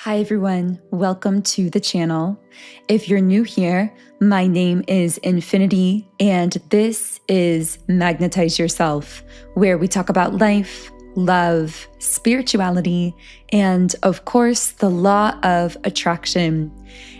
Hi everyone, welcome to the channel. If you're new here, my name is Infinity and this is Magnetize Yourself, where we talk about life, love, spirituality, and of course, the law of attraction.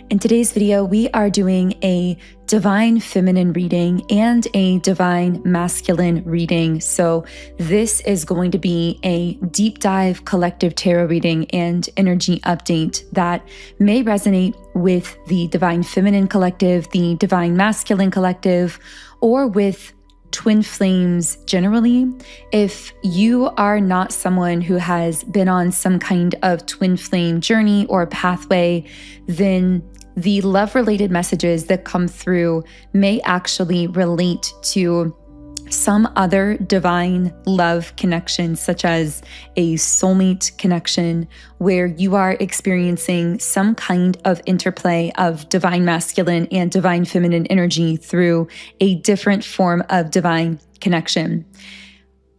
In today's video, we are doing a divine feminine reading and a divine masculine reading. So this is going to be a deep dive collective tarot reading and energy update that may resonate with the divine feminine collective, the divine masculine collective, or with twin flames generally. If you are not someone who has been on some kind of twin flame journey or pathway, then the love-related messages that come through may actually relate to some other divine love connections, such as a soulmate connection, where you are experiencing some kind of interplay of divine masculine and divine feminine energy through a different form of divine connection.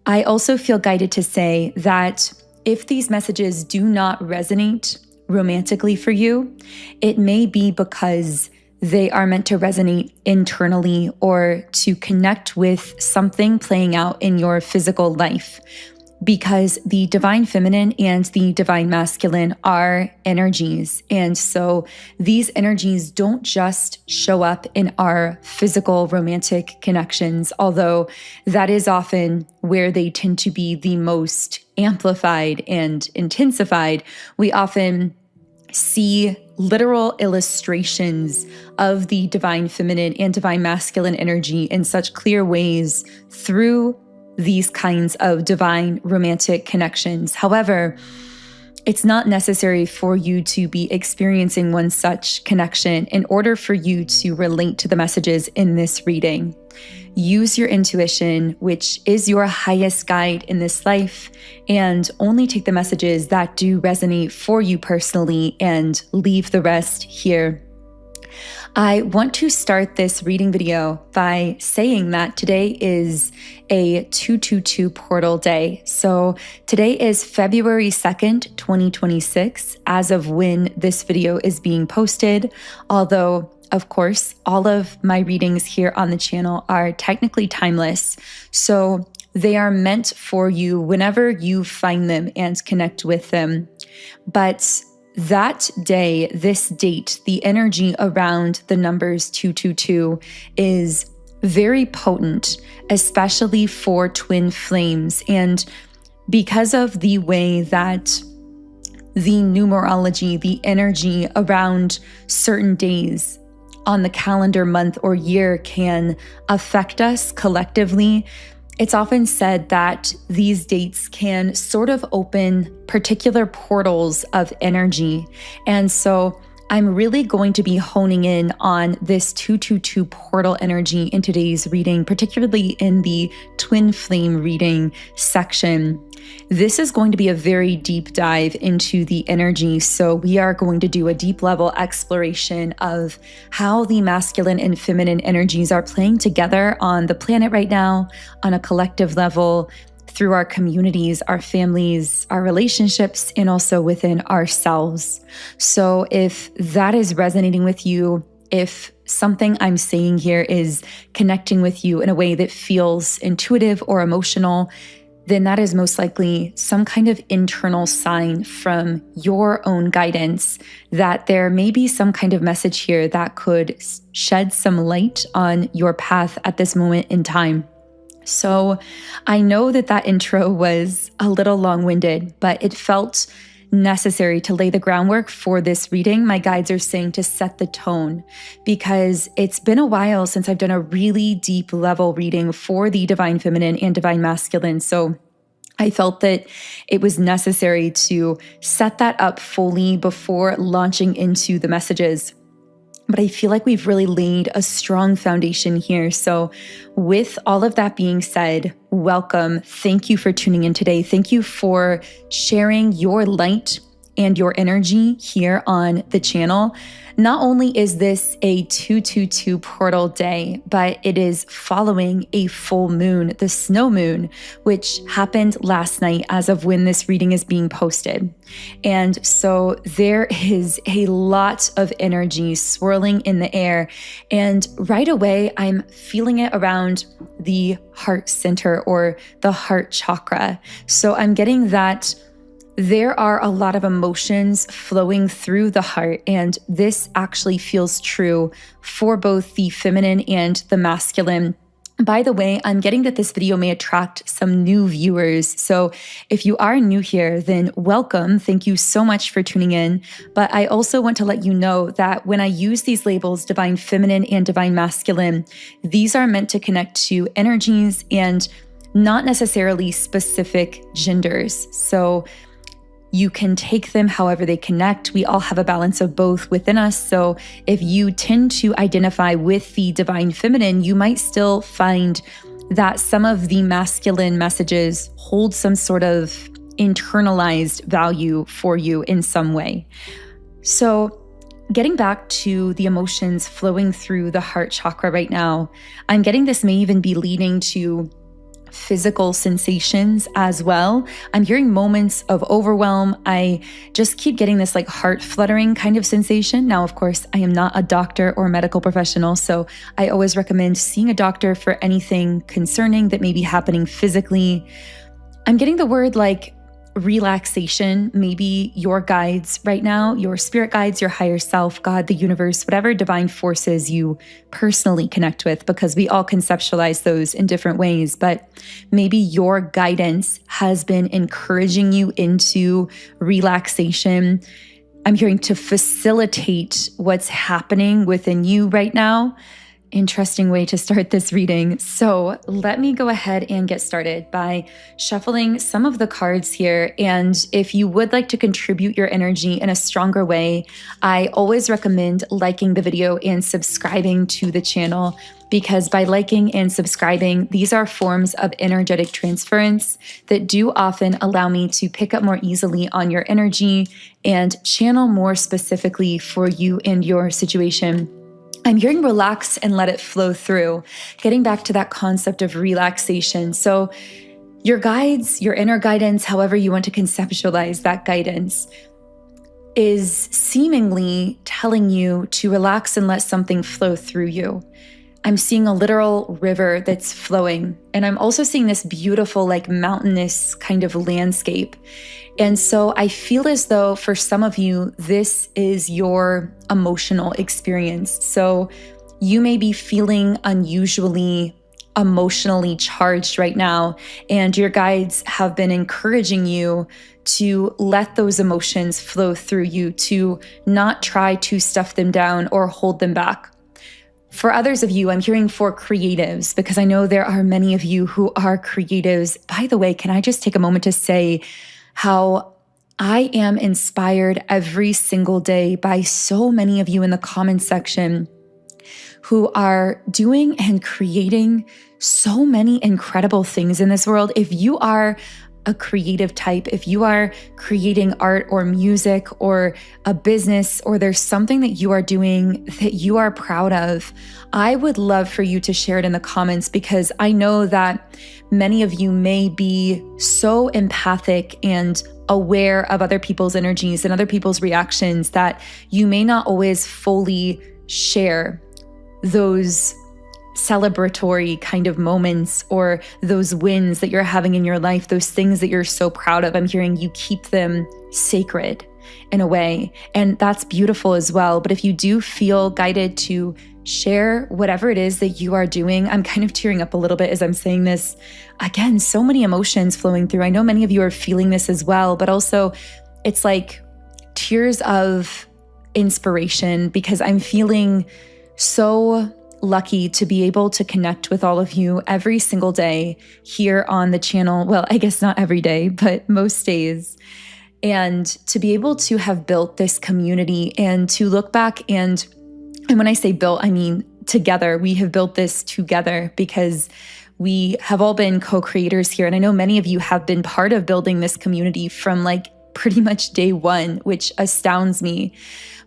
I also feel guided to say that if these messages do not resonate romantically for you, it may be because they are meant to resonate internally or to connect with something playing out in your physical life. Because the divine feminine and the divine masculine are energies. And so these energies don't just show up in our physical romantic connections, although that is often where they tend to be the most amplified and intensified. We often see literal illustrations of the divine feminine and divine masculine energy in such clear ways through these kinds of divine romantic connections. However, it's not necessary for you to be experiencing one such connection in order for you to relate to the messages in this reading. Use your intuition, which is your highest guide in this life, and only take the messages that do resonate for you personally and leave the rest here. I want to start this reading video by saying that today is a 222 portal day. So today is February 2nd, 2026, as of when this video is being posted, although of course, all of my readings here on the channel are technically timeless, so they are meant for you whenever you find them and connect with them. But that day, this date, the energy around the numbers 222 is very potent, especially for twin flames. And because of the way that the numerology, the energy around certain days on the calendar month or year can affect us collectively, it's often said that these dates can sort of open particular portals of energy. And so I'm really going to be honing in on this 222 portal energy in today's reading, particularly in the twin flame reading section. This is going to be a very deep dive into the energy. So we are going to do a deep level exploration of how the masculine and feminine energies are playing together on the planet right now, on a collective level, through our communities, our families, our relationships, and also within ourselves. So if that is resonating with you, if something I'm saying here is connecting with you in a way that feels intuitive or emotional, then that is most likely some kind of internal sign from your own guidance that there may be some kind of message here that could shed some light on your path at this moment in time. So I know that intro was a little long-winded, but it felt necessary to lay the groundwork for this reading. My guides are saying to set the tone, because it's been a while since I've done a really deep level reading for the divine feminine and divine masculine. So I felt that it was necessary to set that up fully before launching into the messages. But I feel like we've really laid a strong foundation here. So with all of that being said, welcome. Thank you for tuning in today. Thank you for sharing your light and your energy here on the channel. Not only is this a 222 portal day, but it is following a full moon, the snow moon, which happened last night as of when this reading is being posted. And so there is a lot of energy swirling in the air. And right away, I'm feeling it around the heart center or the heart chakra. So I'm getting that there are a lot of emotions flowing through the heart, and this actually feels true for both the feminine and the masculine. By the way, I'm getting that this video may attract some new viewers. So if you are new here, then welcome. Thank you so much for tuning in. But I also want to let you know that when I use these labels, divine feminine and divine masculine, these are meant to connect to energies and not necessarily specific genders. So you can take them however they connect. We all have a balance of both within us. So if you tend to identify with the divine feminine, you might still find that some of the masculine messages hold some sort of internalized value for you in some way. So getting back to the emotions flowing through the heart chakra right now, I'm getting this may even be leading to physical sensations as well. I'm hearing moments of overwhelm. I just keep getting this like heart fluttering kind of sensation. Now, of course, I am not a doctor or medical professional, so I always recommend seeing a doctor for anything concerning that may be happening physically. I'm getting the word like relaxation, maybe your guides right now, your spirit guides, your higher self, God, the universe, whatever divine forces you personally connect with, because we all conceptualize those in different ways. But maybe your guidance has been encouraging you into relaxation. I'm hearing to facilitate what's happening within you right now. Interesting way to start this reading. So let me go ahead and get started by shuffling some of the cards here. And if you would like to contribute your energy in a stronger way, I always recommend liking the video and subscribing to the channel, because by liking and subscribing, these are forms of energetic transference that do often allow me to pick up more easily on your energy and channel more specifically for you and your situation. I'm hearing relax and let it flow through, getting back to that concept of relaxation. So your guides, your inner guidance, however you want to conceptualize that guidance, is seemingly telling you to relax and let something flow through you. I'm seeing a literal river that's flowing, and I'm also seeing this beautiful, like mountainous kind of landscape. And so I feel as though for some of you, this is your emotional experience. So you may be feeling unusually emotionally charged right now, and your guides have been encouraging you to let those emotions flow through you, to not try to stuff them down or hold them back. For others of you, I'm hearing for creatives, because I know there are many of you who are creatives. By the way, can I just take a moment to say how I am inspired every single day by so many of you in the comments section who are doing and creating so many incredible things in this world. If you are a creative type, if you are creating art or music or a business, or there's something that you are doing that you are proud of, I would love for you to share it in the comments, because I know that many of you may be so empathic and aware of other people's energies and other people's reactions that you may not always fully share those celebratory kind of moments or those wins that you're having in your life, those things that you're so proud of. I'm hearing you keep them sacred in a way, and that's beautiful as well. But if you do feel guided to share whatever it is that you are doing, I'm kind of tearing up a little bit as I'm saying this. Again, so many emotions flowing through. I know many of you are feeling this as well, but also it's like tears of inspiration, because I'm feeling so lucky to be able to connect with all of you every single day here on the channel. Well, I guess not every day, but most days. And to be able to have built this community and to look back and when I say built, I mean together. We have built this together because we have all been co-creators here. And I know many of you have been part of building this community from like pretty much day one, which astounds me.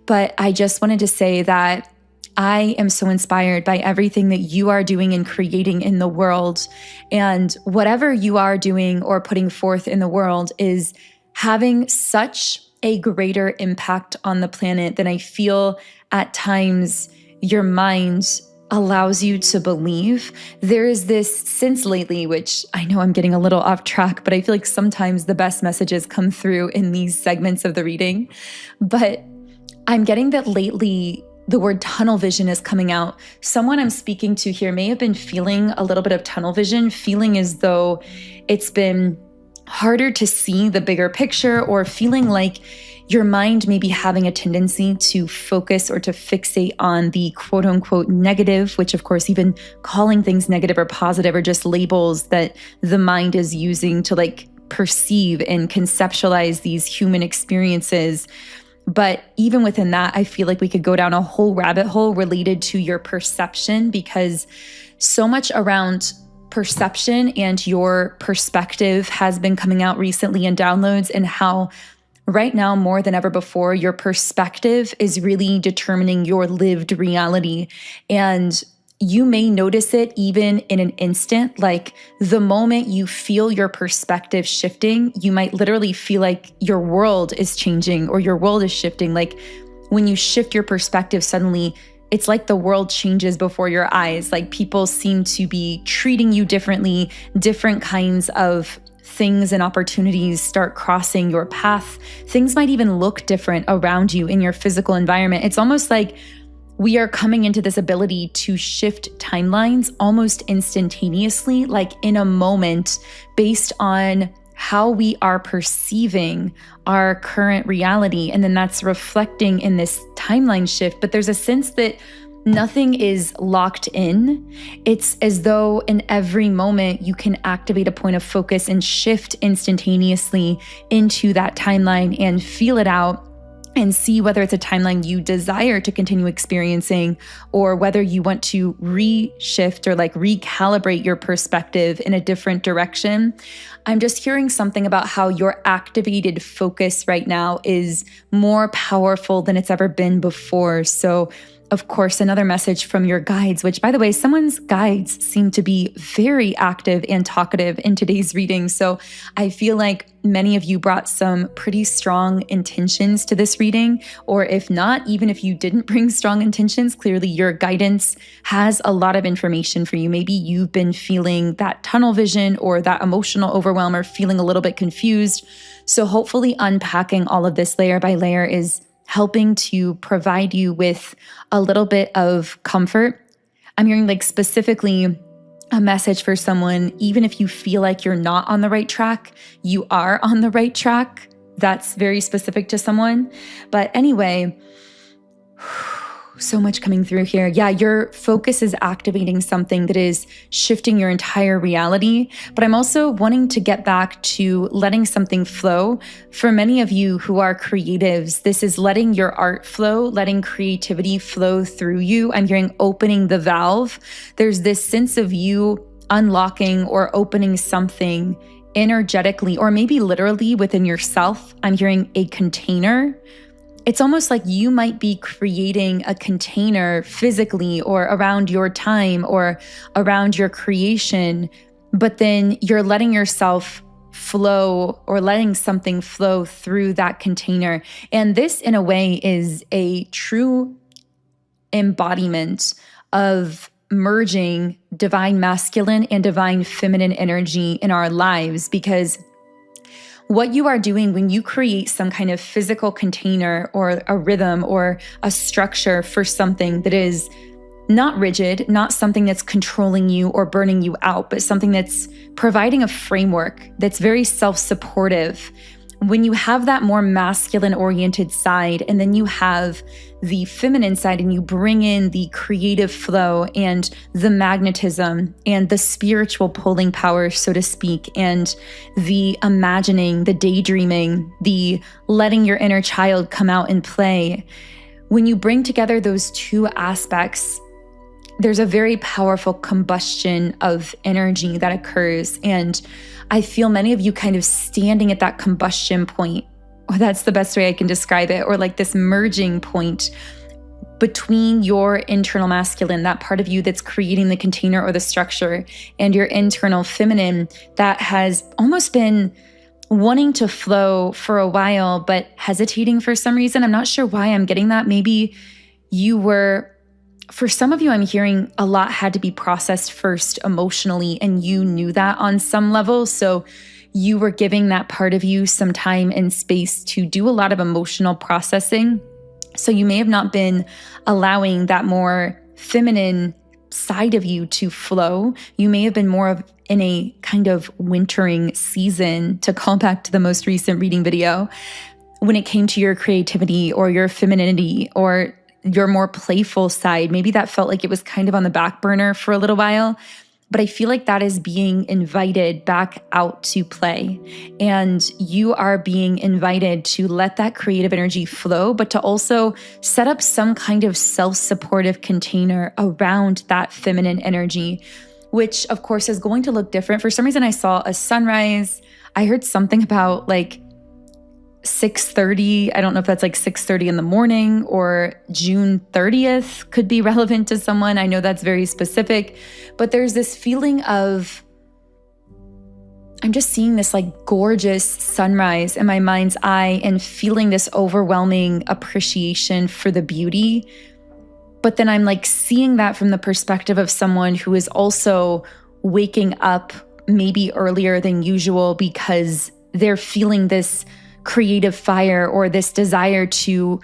But I just wanted to say that I am so inspired by everything that you are doing and creating in the world. And whatever you are doing or putting forth in the world is having such a greater impact on the planet than I feel at times your mind allows you to believe. There is this sense lately, which I know I'm getting a little off track, but I feel like sometimes the best messages come through in these segments of the reading. But I'm getting that lately the word tunnel vision is coming out. Someone I'm speaking to here may have been feeling a little bit of tunnel vision, feeling as though it's been harder to see the bigger picture, or feeling like your mind may be having a tendency to focus or to fixate on the quote unquote negative, which of course, even calling things negative or positive are just labels that the mind is using to like perceive and conceptualize these human experiences. But even within that, I feel like we could go down a whole rabbit hole related to your perception, because so much around perception and your perspective has been coming out recently in downloads, and how right now, more than ever before, your perspective is really determining your lived reality. And you may notice it even in an instant, like the moment you feel your perspective shifting, you might literally feel like your world is changing or your world is shifting. Like when you shift your perspective, suddenly it's like the world changes before your eyes. Like people seem to be treating you differently, different kinds of things and opportunities start crossing your path. Things might even look different around you in your physical environment. It's almost like we are coming into this ability to shift timelines almost instantaneously, like in a moment, based on how we are perceiving our current reality. And then that's reflecting in this timeline shift. But there's a sense that nothing is locked in. It's as though in every moment you can activate a point of focus and shift instantaneously into that timeline and feel it out and see whether it's a timeline you desire to continue experiencing, or whether you want to reshift or like recalibrate your perspective in a different direction. I'm just hearing something about how your activated focus right now is more powerful than it's ever been before. So of course, another message from your guides, which by the way, someone's guides seem to be very active and talkative in today's reading. So I feel like many of you brought some pretty strong intentions to this reading, or if not, even if you didn't bring strong intentions, clearly your guidance has a lot of information for you. Maybe you've been feeling that tunnel vision or that emotional overwhelm, or feeling a little bit confused. So hopefully unpacking all of this layer by layer is helping to provide you with a little bit of comfort. I'm hearing like specifically a message for someone, even if you feel like you're not on the right track, you are on the right track. That's very specific to someone. But anyway, so much coming through here. Yeah, your focus is activating something that is shifting your entire reality. But I'm also wanting to get back to letting something flow. For many of you who are creatives, this is letting your art flow, letting creativity flow through you. I'm hearing opening the valve. There's this sense of you unlocking or opening something energetically, or maybe literally within yourself. I'm hearing a container. It's almost like you might be creating a container physically or around your time or around your creation, but then you're letting yourself flow or letting something flow through that container. And this, in a way, is a true embodiment of merging divine masculine and divine feminine energy in our lives, because what you are doing when you create some kind of physical container or a rhythm or a structure for something that is not rigid, not something that's controlling you or burning you out, but something that's providing a framework that's very self-supportive. When you have that more masculine-oriented side, and then you have the feminine side, and you bring in the creative flow and the magnetism and the spiritual pulling power, so to speak, and the imagining, the daydreaming, the letting your inner child come out and play. When you bring together those two aspects, there's a very powerful combustion of energy that occurs. And I feel many of you kind of standing at that combustion point, or that's the best way I can describe it, or like this merging point between your internal masculine, that part of you that's creating the container or the structure, and your internal feminine that has almost been wanting to flow for a while, but hesitating for some reason. I'm not sure why I'm getting that. Maybe for some of you, I'm hearing a lot had to be processed first emotionally, and you knew that on some level. So you were giving that part of you some time and space to do a lot of emotional processing. So you may have not been allowing that more feminine side of you to flow. You may have been more of in a kind of wintering season, to call back to the most recent reading video, when it came to your creativity or your femininity or your more playful side. Maybe that felt like it was kind of on the back burner for a little while. But I feel like that is being invited back out to play. And you are being invited to let that creative energy flow, but to also set up some kind of self-supportive container around that feminine energy, which of course is going to look different. For some reason, I saw a sunrise. I heard something about like 6:30. I don't know if that's like 6:30 in the morning, or June 30th could be relevant to someone. I know that's very specific, but there's this feeling of, I'm just seeing this like gorgeous sunrise in my mind's eye and feeling this overwhelming appreciation for the beauty. But then I'm like seeing that from the perspective of someone who is also waking up maybe earlier than usual because they're feeling this creative fire or this desire to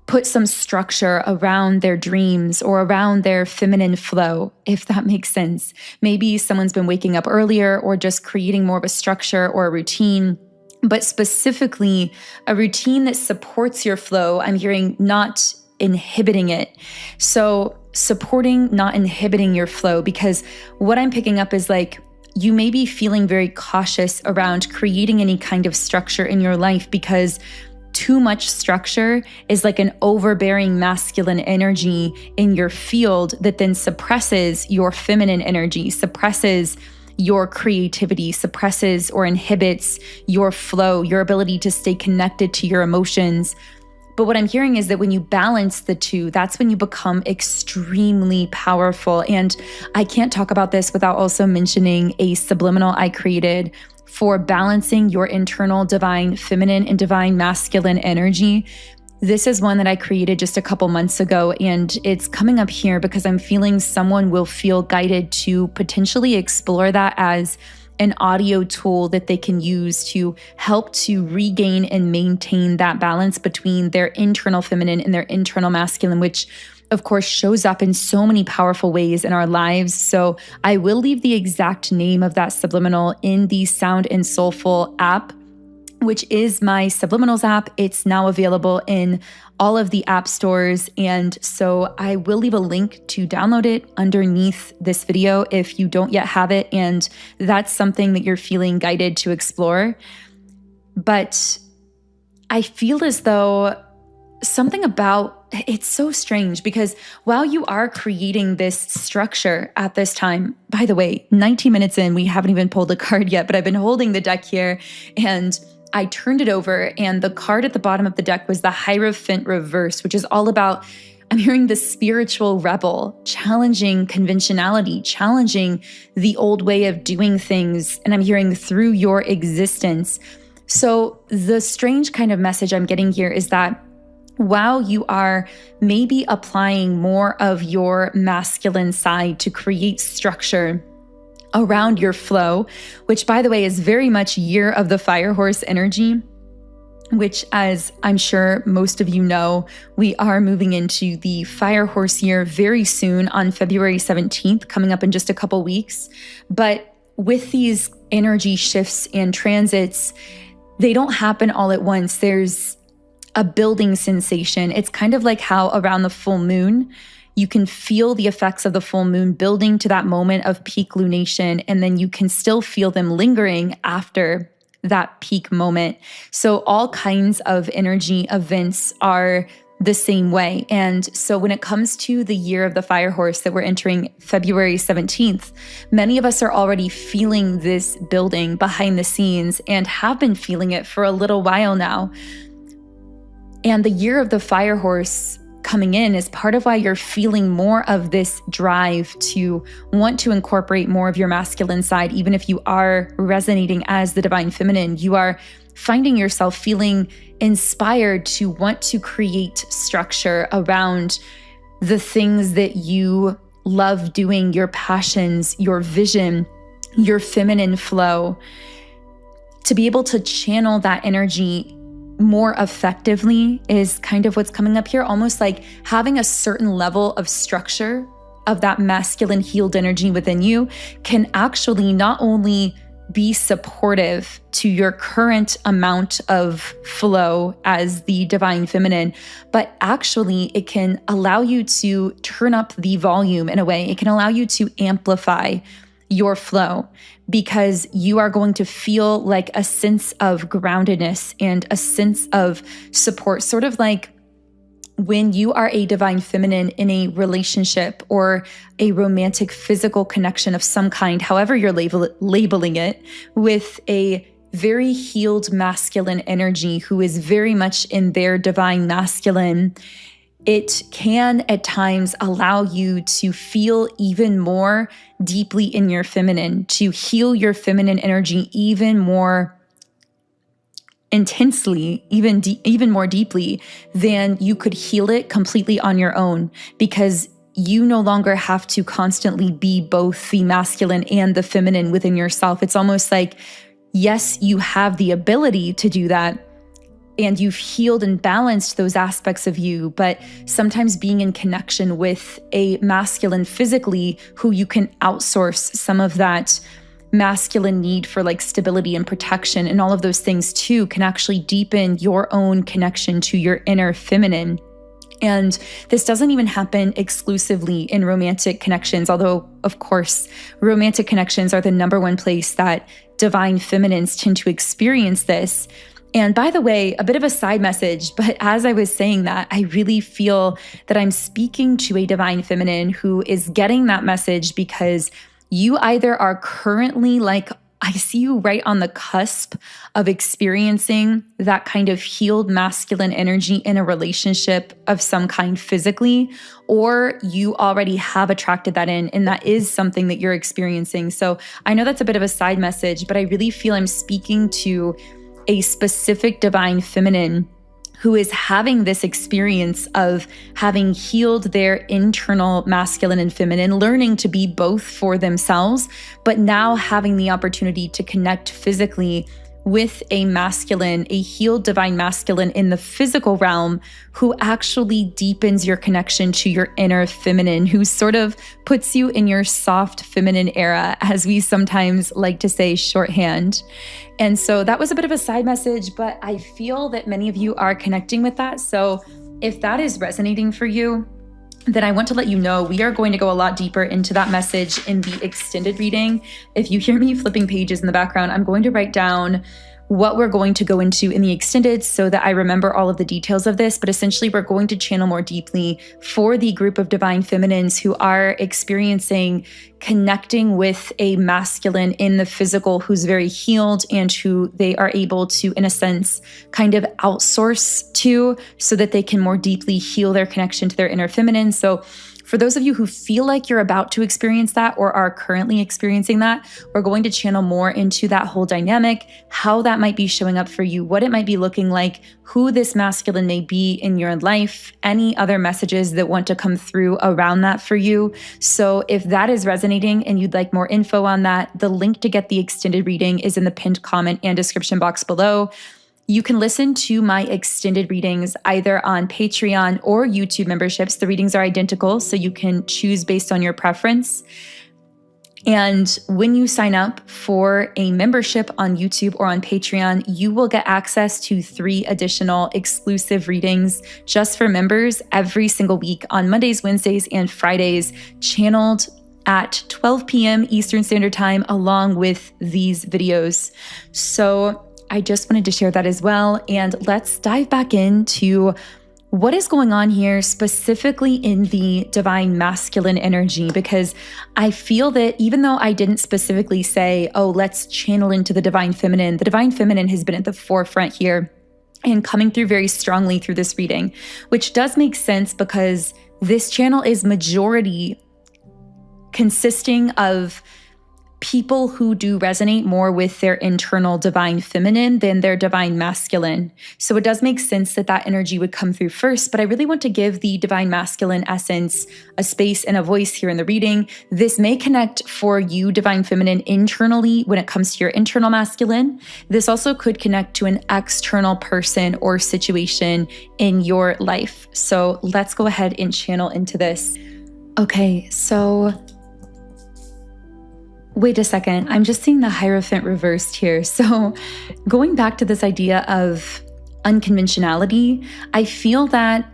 put some structure around their dreams or around their feminine flow, if that makes sense. Maybe someone's been waking up earlier or just creating more of a structure or a routine, but specifically a routine that supports your flow. I'm hearing not inhibiting it. So supporting, not inhibiting your flow, because what I'm picking up is like, you may be feeling very cautious around creating any kind of structure in your life because too much structure is like an overbearing masculine energy in your field that then suppresses your feminine energy, suppresses your creativity, suppresses or inhibits your flow, your ability to stay connected to your emotions. But what I'm hearing is that when you balance the two, that's when you become extremely powerful. And I can't talk about this without also mentioning a subliminal I created for balancing your internal divine feminine and divine masculine energy. This is one that I created just a couple months ago, and it's coming up here because I'm feeling someone will feel guided to potentially explore that as an audio tool that they can use to help to regain and maintain that balance between their internal feminine and their internal masculine, which of course shows up in so many powerful ways in our lives. So I will leave the exact name of that subliminal in the Sound and Soulful app, which is my Subliminals app. It's now available in all of the app stores. And so I will leave a link to download it underneath this video if you don't yet have it. And that's something that you're feeling guided to explore. But I feel as though something about it's so strange because while you are creating this structure at this time, by the way, 19 minutes in, we haven't even pulled a card yet, but I've been holding the deck here and I turned it over, and the card at the bottom of the deck was the Hierophant reverse, which is all about, I'm hearing the spiritual rebel, challenging conventionality, challenging the old way of doing things. And I'm hearing through your existence. So the strange kind of message I'm getting here is that while you are maybe applying more of your masculine side to create structure around your flow, which by the way is very much year of the fire horse energy, which as I'm sure most of you know, we are moving into the fire horse year very soon on February 17th, coming up in just a couple weeks. But with these energy shifts and transits, they don't happen all at once. There's a building sensation. It's kind of like how around the full moon, you can feel the effects of the full moon building to that moment of peak lunation, and then you can still feel them lingering after that peak moment. So all kinds of energy events are the same way. And so when it comes to the year of the fire horse that we're entering February 17th, many of us are already feeling this building behind the scenes and have been feeling it for a little while now. And the year of the fire horse coming in is part of why you're feeling more of this drive to want to incorporate more of your masculine side. Even if you are resonating as the divine feminine, you are finding yourself feeling inspired to want to create structure around the things that you love doing, your passions, your vision, your feminine flow. To be able to channel that energy more effectively is kind of what's coming up here, almost like having a certain level of structure of that masculine healed energy within you can actually not only be supportive to your current amount of flow as the divine feminine, but actually it can allow you to turn up the volume in a way. It can allow you to amplify your flow because you are going to feel like a sense of groundedness and a sense of support, sort of like when you are a divine feminine in a relationship or a romantic physical connection of some kind, however you're labeling it, with a very healed masculine energy who is very much in their divine masculine, it can at times allow you to feel even more deeply in your feminine, to heal your feminine energy even more intensely, even more deeply than you could heal it completely on your own, because you no longer have to constantly be both the masculine and the feminine within yourself. It's almost like, yes, you have the ability to do that, and you've healed and balanced those aspects of you, but sometimes being in connection with a masculine physically who you can outsource some of that masculine need for like stability and protection and all of those things too can actually deepen your own connection to your inner feminine. And this doesn't even happen exclusively in romantic connections, although of course, romantic connections are the number one place that divine feminines tend to experience this. And by the way, a bit of a side message, but as I was saying that, I really feel that I'm speaking to a divine feminine who is getting that message because you either are currently like, I see you right on the cusp of experiencing that kind of healed masculine energy in a relationship of some kind physically, or you already have attracted that in, and that is something that you're experiencing. So I know that's a bit of a side message, but I really feel I'm speaking to a specific divine feminine who is having this experience of having healed their internal masculine and feminine, learning to be both for themselves, but now having the opportunity to connect physically with a masculine, a healed divine masculine in the physical realm who actually deepens your connection to your inner feminine, who sort of puts you in your soft feminine era, as we sometimes like to say shorthand. And so that was a bit of a side message, but I feel that many of you are connecting with that. So if that is resonating for you, then I want to let you know we are going to go a lot deeper into that message in the extended reading. If you hear me flipping pages in the background, I'm going to write down what we're going to go into in the extended so that I remember all of the details of this. But essentially, we're going to channel more deeply for the group of divine feminines who are experiencing connecting with a masculine in the physical who's very healed and who they are able to, in a sense, kind of outsource to so that they can more deeply heal their connection to their inner feminine. So for those of you who feel like you're about to experience that or are currently experiencing that, we're going to channel more into that whole dynamic, how that might be showing up for you, what it might be looking like, who this masculine may be in your life, any other messages that want to come through around that for you. So if that is resonating and you'd like more info on that, the link to get the extended reading is in the pinned comment and description box below. You can listen to my extended readings either on Patreon or YouTube memberships. The readings are identical, so you can choose based on your preference. And when you sign up for a membership on YouTube or on Patreon, you will get access to 3 additional exclusive readings just for members every single week on Mondays, Wednesdays, and Fridays, channeled at 12 p.m. Eastern Standard Time, along with these videos. So I just wanted to share that as well. And let's dive back into what is going on here specifically in the divine masculine energy? Because I feel that even though I didn't specifically say, oh, let's channel into the divine feminine has been at the forefront here and coming through very strongly through this reading, which does make sense because this channel is majority consisting of people who do resonate more with their internal divine feminine than their divine masculine. So it does make sense that that energy would come through first, but I really want to give the divine masculine essence a space and a voice here in the reading. This may connect for you, divine feminine, internally when it comes to your internal masculine. This also could connect to an external person or situation in your life. So let's go ahead and channel into this. Okay, so wait a second, I'm just seeing the Hierophant reversed here. So going back to this idea of unconventionality, I feel that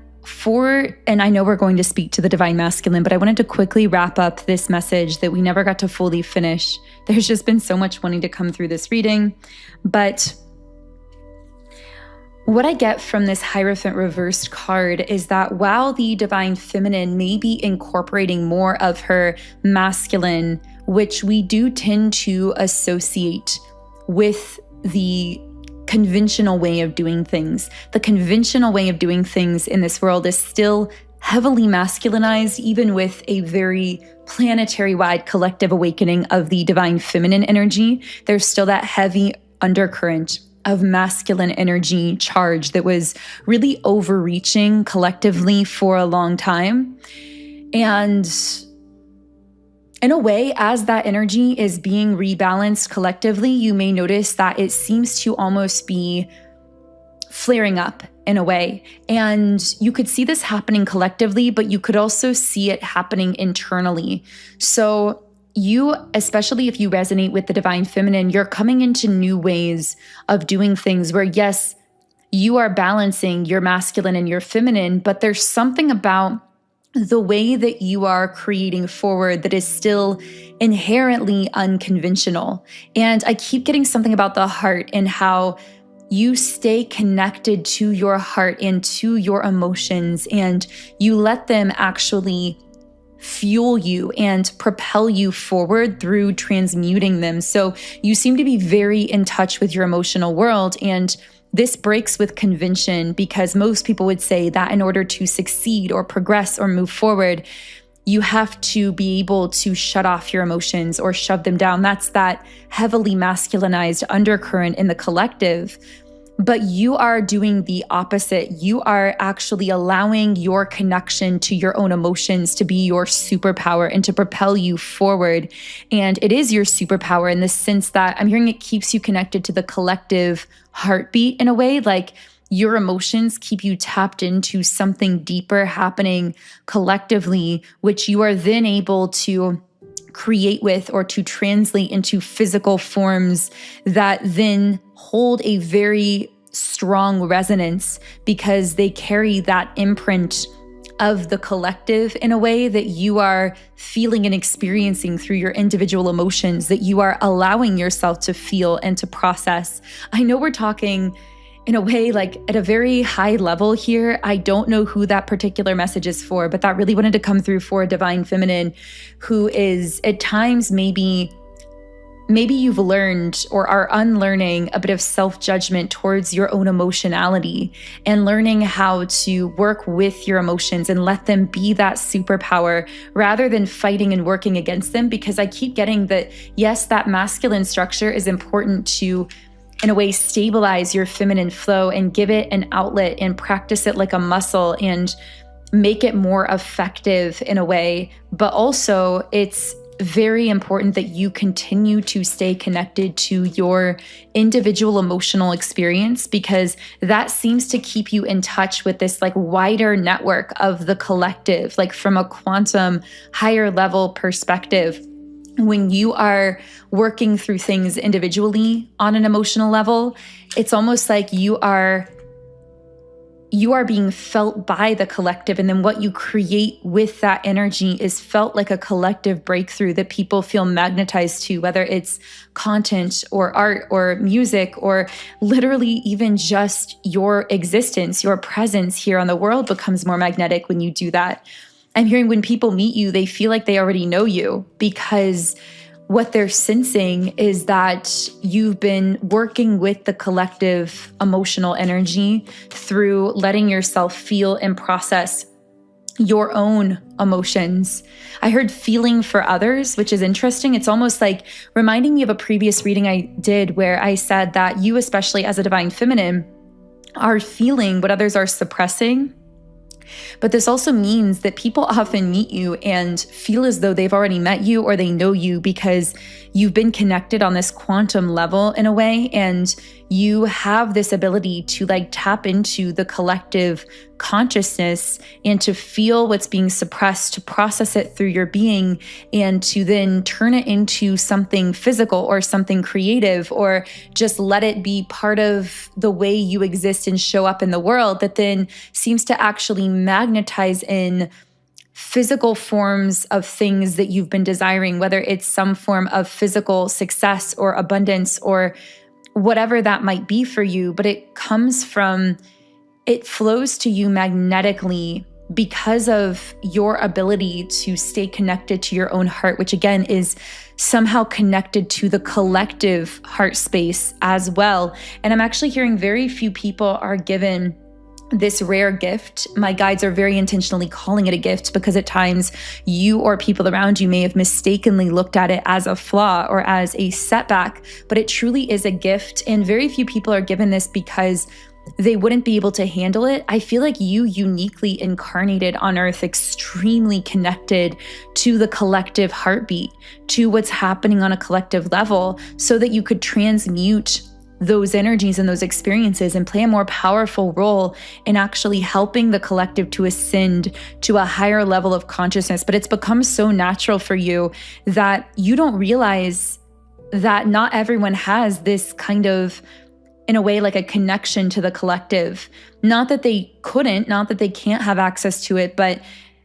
and I know we're going to speak to the divine masculine, but I wanted to quickly wrap up this message that we never got to fully finish. There's just been so much wanting to come through this reading. But what I get from this Hierophant reversed card is that while the divine feminine may be incorporating more of her masculine, which we do tend to associate with the conventional way of doing things. The conventional way of doing things in this world is still heavily masculinized, even with a very planetary-wide collective awakening of the divine feminine energy. There's still that heavy undercurrent of masculine energy charge that was really overreaching collectively for a long time. And in a way, as that energy is being rebalanced collectively, you may notice that it seems to almost be flaring up in a way. And you could see this happening collectively, but you could also see it happening internally. So you, especially if you resonate with the divine feminine, you're coming into new ways of doing things where, yes, you are balancing your masculine and your feminine, but there's something about the way that you are creating forward that is still inherently unconventional. And I keep getting something about the heart and how you stay connected to your heart and to your emotions, and you let them actually fuel you and propel you forward through transmuting them. So you seem to be very in touch with your emotional world, and this breaks with convention because most people would say that in order to succeed or progress or move forward, you have to be able to shut off your emotions or shove them down. That's that heavily masculinized undercurrent in the collective. But you are doing the opposite. You are actually allowing your connection to your own emotions to be your superpower and to propel you forward. And it is your superpower in the sense that I'm hearing it keeps you connected to the collective heartbeat in a way, like your emotions keep you tapped into something deeper happening collectively, which you are then able to create with or to translate into physical forms that then hold a very strong resonance because they carry that imprint of the collective in a way that you are feeling and experiencing through your individual emotions that you are allowing yourself to feel and to process. I know we're talking in a way like at a very high level here. I don't know who that particular message is for, but that really wanted to come through for a divine feminine who is at times maybe you've learned or are unlearning a bit of self-judgment towards your own emotionality and learning how to work with your emotions and let them be that superpower rather than fighting and working against them. Because I keep getting that, yes, that masculine structure is important to, in a way, stabilize your feminine flow and give it an outlet and practice it like a muscle and make it more effective in a way. But also it's very important that you continue to stay connected to your individual emotional experience, because that seems to keep you in touch with this like wider network of the collective, like from a quantum higher level perspective. When you are working through things individually on an emotional level, it's almost like you are you are being felt by the collective. And then what you create with that energy is felt like a collective breakthrough that people feel magnetized to, whether it's content or art or music or literally even just your existence, your presence here on the world becomes more magnetic when you do that. I'm hearing when people meet you, they feel like they already know you because what they're sensing is that you've been working with the collective emotional energy through letting yourself feel and process your own emotions. I heard feeling for others, which is interesting. It's almost like reminding me of a previous reading I did where I said that you, especially as a divine feminine, are feeling what others are suppressing. But this also means that people often meet you and feel as though they've already met you or they know you because you've been connected on this quantum level in a way, and you have this ability to like tap into the collective consciousness and to feel what's being suppressed, to process it through your being, and to then turn it into something physical or something creative, or just let it be part of the way you exist and show up in the world that then seems to actually magnetize in physical forms of things that you've been desiring, whether it's some form of physical success or abundance or whatever that might be for you. But it flows to you magnetically because of your ability to stay connected to your own heart, which again is somehow connected to the collective heart space as well. And I'm actually hearing very few people are given this rare gift. My guides are very intentionally calling it a gift because at times you or people around you may have mistakenly looked at it as a flaw or as a setback, but it truly is a gift. And very few people are given this because they wouldn't be able to handle it. I feel like you uniquely incarnated on earth, extremely connected to the collective heartbeat, to what's happening on a collective level, so that you could transmute those energies and those experiences and play a more powerful role in actually helping the collective to ascend to a higher level of consciousness. But it's become so natural for you that you don't realize that not everyone has this kind of, in a way, like a connection to the collective. Not that they couldn't, not that they can't have access to it, but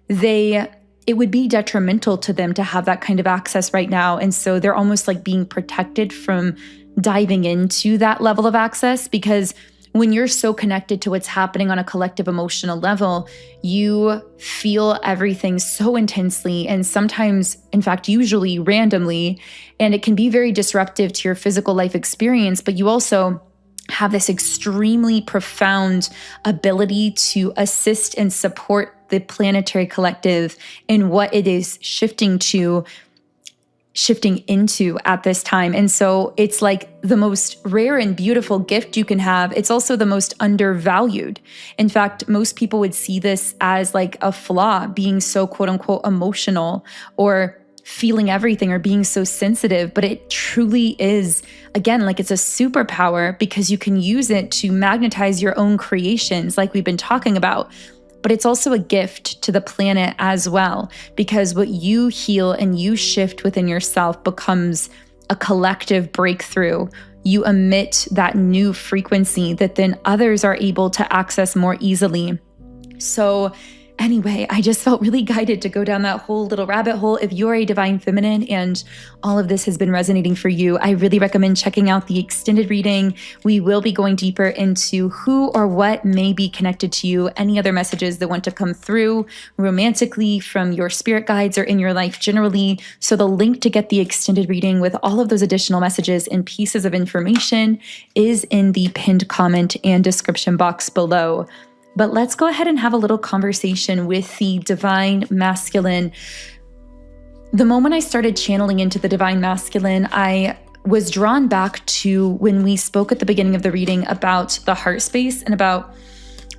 it would be detrimental to them to have that kind of access right now. And so they're almost like being protected from diving into that level of access, because when you're so connected to what's happening on a collective emotional level, you feel everything so intensely and sometimes, in fact, usually randomly, and it can be very disruptive to your physical life experience, but you also have this extremely profound ability to assist and support the planetary collective in what it is shifting into at this time. And so it's like the most rare and beautiful gift you can have. It's also the most undervalued. In fact, most people would see this as like a flaw, being so quote unquote emotional or feeling everything or being so sensitive. But it truly is, again, like it's a superpower because you can use it to magnetize your own creations like we've been talking about. But it's also a gift to the planet as well, because what you heal and you shift within yourself becomes a collective breakthrough. You emit that new frequency that then others are able to access more easily. So anyway, I just felt really guided to go down that whole little rabbit hole. If you're a divine feminine and all of this has been resonating for you, I really recommend checking out the extended reading. We will be going deeper into who or what may be connected to you, any other messages that want to come through romantically from your spirit guides or in your life generally. So the link to get the extended reading with all of those additional messages and pieces of information is in the pinned comment and description box below. But let's go ahead and have a little conversation with the divine masculine. The moment I started channeling into the divine masculine, I was drawn back to when we spoke at the beginning of the reading about the heart space and about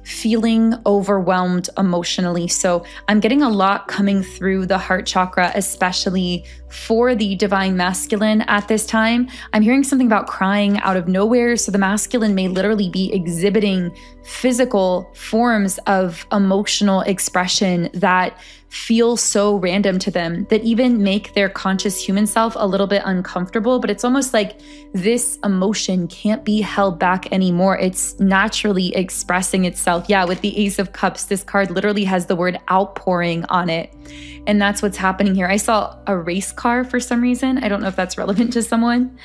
feeling overwhelmed emotionally. So I'm getting a lot coming through the heart chakra, especially for the divine masculine at this time. I'm hearing something about crying out of nowhere. So the masculine may literally be exhibiting physical forms of emotional expression that feel so random to them, that even make their conscious human self a little bit uncomfortable. But it's almost like this emotion can't be held back anymore. It's naturally expressing itself. Yeah, with the Ace of Cups, this card literally has the word outpouring on it. And that's what's happening here. I saw a race car for some reason. I don't know if that's relevant to someone.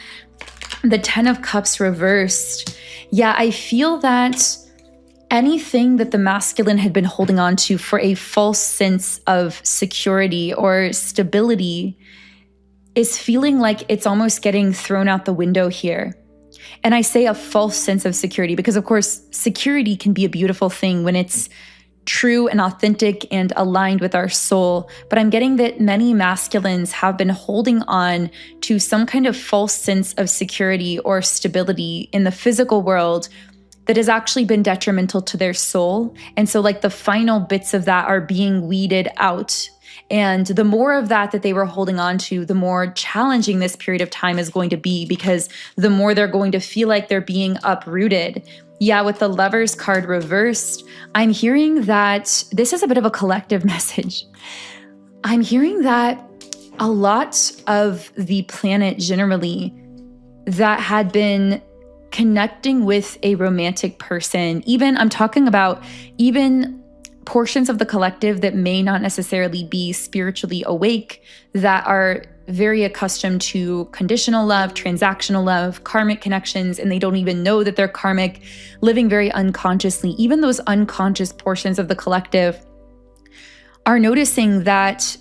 The 10 of Cups reversed. Yeah, I feel that anything that the masculine had been holding on to for a false sense of security or stability is feeling like it's almost getting thrown out the window here. And I say a false sense of security because, of course, security can be a beautiful thing when it's true and authentic and aligned with our soul. But I'm getting that many masculines have been holding on to some kind of false sense of security or stability in the physical world that has actually been detrimental to their soul. And so like the final bits of that are being weeded out. And the more of that they were holding on to, the more challenging this period of time is going to be, because the more they're going to feel like they're being uprooted. Yeah, with the Lovers card reversed, I'm hearing that this is a bit of a collective message. I'm hearing that a lot of the planet generally that had been connecting with a romantic person, even I'm talking about even portions of the collective that may not necessarily be spiritually awake, that are very accustomed to conditional love, transactional love, karmic connections, and they don't even know that they're karmic, living very unconsciously. Even those unconscious portions of the collective are noticing that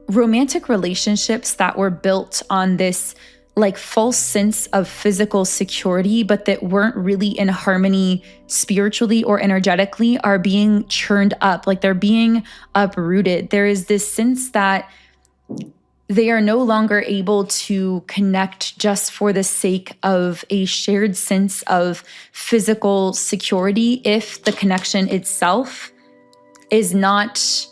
romantic relationships that were built on this like false sense of physical security, but that weren't really in harmony spiritually or energetically, are being churned up, like they're being uprooted. There is this sense that they are no longer able to connect just for the sake of a shared sense of physical security if the connection itself is not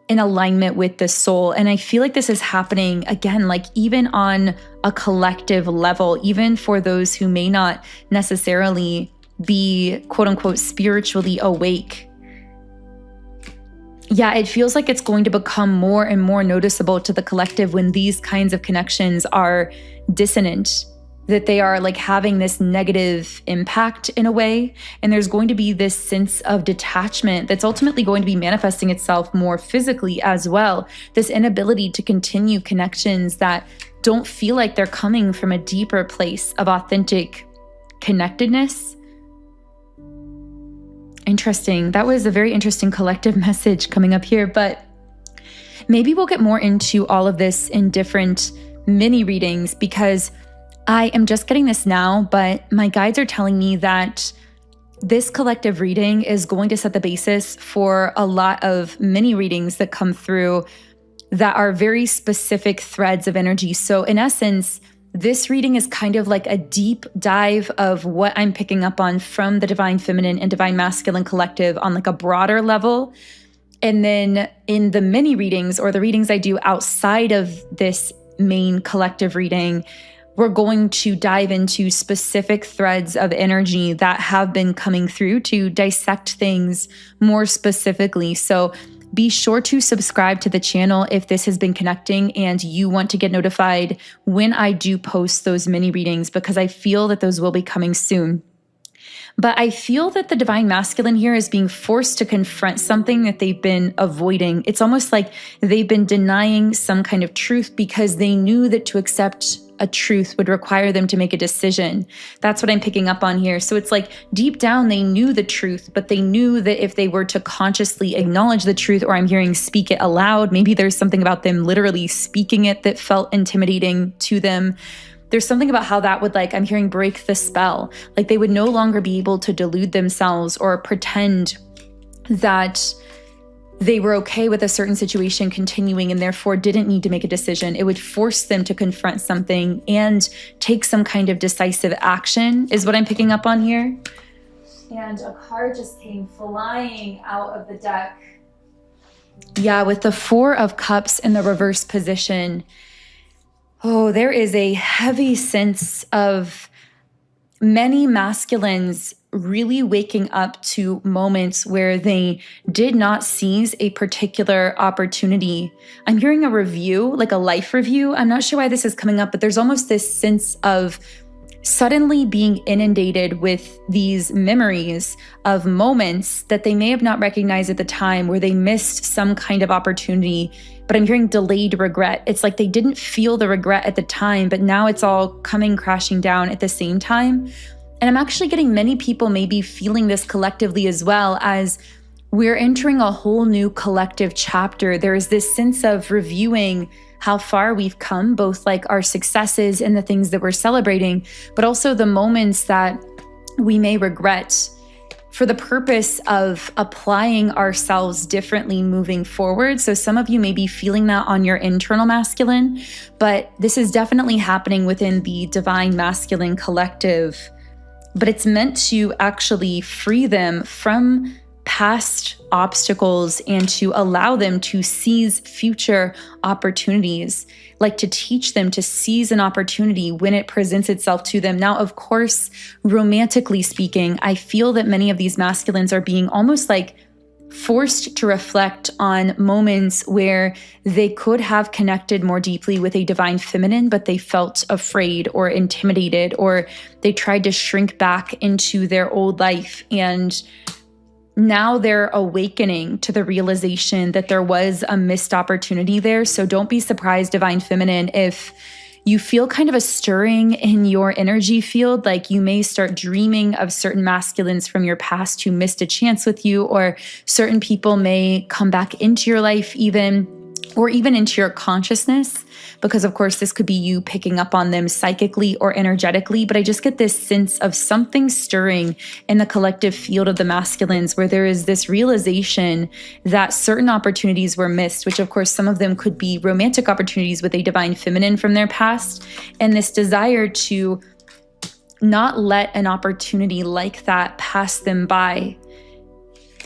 in alignment with the soul. And I feel like this is happening again, like even on a collective level, even for those who may not necessarily be quote unquote spiritually awake. Yeah, it feels like it's going to become more and more noticeable to the collective when these kinds of connections are dissonant, that they are like having this negative impact in a way. And there's going to be this sense of detachment that's ultimately going to be manifesting itself more physically as well. This inability to continue connections that don't feel like they're coming from a deeper place of authentic connectedness. Interesting. That was a very interesting collective message coming up here, but maybe we'll get more into all of this in different mini readings, because I am just getting this now, but my guides are telling me that this collective reading is going to set the basis for a lot of mini readings that come through that are very specific threads of energy. So in essence, this reading is kind of like a deep dive of what I'm picking up on from the Divine Feminine and Divine Masculine collective on like a broader level. And then in the mini readings, or the readings I do outside of this main collective reading, we're going to dive into specific threads of energy that have been coming through to dissect things more specifically. So be sure to subscribe to the channel if this has been connecting and you want to get notified when I do post those mini readings, because I feel that those will be coming soon. But I feel that the Divine Masculine here is being forced to confront something that they've been avoiding. It's almost like they've been denying some kind of truth because they knew that to accept a truth would require them to make a decision. That's what I'm picking up on here. So it's like deep down, they knew the truth, but they knew that if they were to consciously acknowledge the truth, or I'm hearing speak it aloud, maybe there's something about them literally speaking it that felt intimidating to them. There's something about how that would, like, I'm hearing break the spell. Like they would no longer be able to delude themselves or pretend that they were okay with a certain situation continuing and therefore didn't need to make a decision. It would force them to confront something and take some kind of decisive action, is what I'm picking up on here. And a card just came flying out of the deck. Yeah, with the Four of Cups in the reverse position. Oh, there is a heavy sense of many masculines really waking up to moments where they did not seize a particular opportunity. I'm hearing a review, like a life review. I'm not sure why this is coming up, but there's almost this sense of suddenly being inundated with these memories of moments that they may have not recognized at the time where they missed some kind of opportunity. But I'm hearing delayed regret. It's like they didn't feel the regret at the time, but now it's all coming crashing down at the same time. And I'm actually getting many people maybe feeling this collectively as well, as we're entering a whole new collective chapter. There is this sense of reviewing how far we've come, both like our successes and the things that we're celebrating, but also the moments that we may regret, for the purpose of applying ourselves differently moving forward. So some of you may be feeling that on your internal masculine, but this is definitely happening within the divine masculine collective. But it's meant to actually free them from past obstacles and to allow them to seize future opportunities, like to teach them to seize an opportunity when it presents itself to them. Now, of course, romantically speaking, I feel that many of these masculines are being almost like forced to reflect on moments where they could have connected more deeply with a divine feminine, but they felt afraid or intimidated, or they tried to shrink back into their old life. And now they're awakening to the realization that there was a missed opportunity there. So don't be surprised, divine feminine, if you feel kind of a stirring in your energy field, like you may start dreaming of certain masculines from your past who missed a chance with you, or certain people may come back into your life even, or even into your consciousness, because of course this could be you picking up on them psychically or energetically. But I just get this sense of something stirring in the collective field of the masculines, where there is this realization that certain opportunities were missed, which of course some of them could be romantic opportunities with a divine feminine from their past, and this desire to not let an opportunity like that pass them by.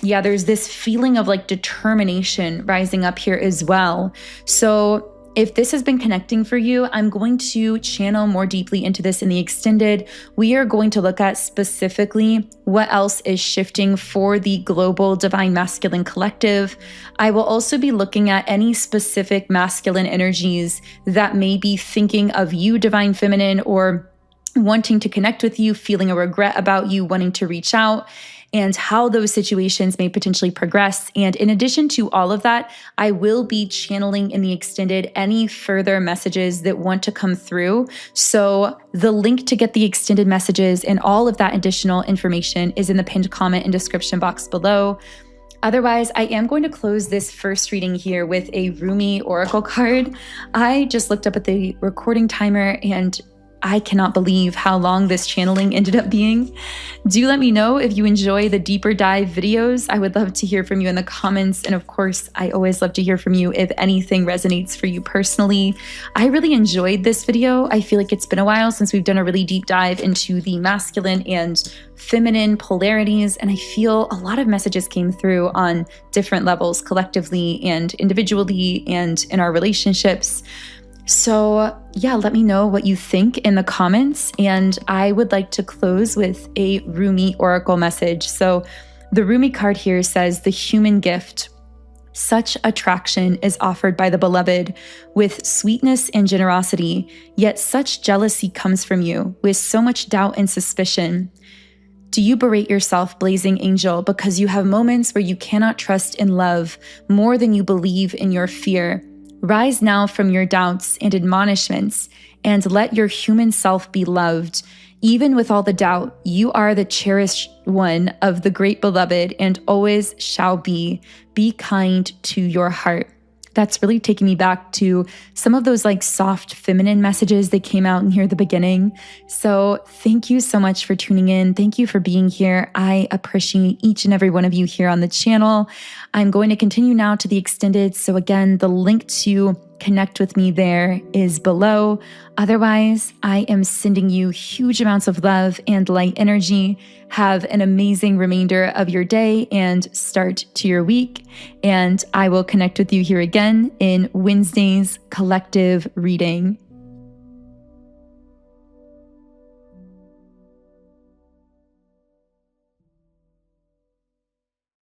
Yeah, there's this feeling of like determination rising up here as well. So if this has been connecting for you, I'm going to channel more deeply into this in the extended. We are going to look at specifically what else is shifting for the global divine masculine collective. I will also be looking at any specific masculine energies that may be thinking of you, divine feminine, or wanting to connect with you, feeling a regret about you, wanting to reach out, and how those situations may potentially progress. And in addition to all of that, I will be channeling in the extended any further messages that want to come through. So the link to get the extended messages and all of that additional information is in the pinned comment and description box below. Otherwise, I am going to close this first reading here with a Rumi Oracle card. I just looked up at the recording timer and I cannot believe how long this channeling ended up being. Do let me know if you enjoy the deeper dive videos. I would love to hear from you in the comments. And of course, I always love to hear from you if anything resonates for you personally. I really enjoyed this video. I feel like it's been a while since we've done a really deep dive into the masculine and feminine polarities. And I feel a lot of messages came through on different levels, collectively and individually and in our relationships. So yeah, let me know what you think in the comments. And I would like to close with a Rumi Oracle message. So the Rumi card here says, the human gift. Such attraction is offered by the beloved with sweetness and generosity, yet such jealousy comes from you with so much doubt and suspicion. Do you berate yourself, blazing angel, because you have moments where you cannot trust in love more than you believe in your fear? Rise now from your doubts and admonishments, and let your human self be loved. Even with all the doubt, you are the cherished one of the great beloved and always shall be. Be kind to your heart. That's really taking me back to some of those like soft feminine messages that came out near the beginning. So thank you so much for tuning in. Thank you for being here. I appreciate each and every one of you here on the channel. I'm going to continue now to the extended. So again, the link to connect with me there is below. Otherwise, I am sending you huge amounts of love and light energy. Have an amazing remainder of your day and start to your week. And I will connect with you here again in Wednesday's collective reading.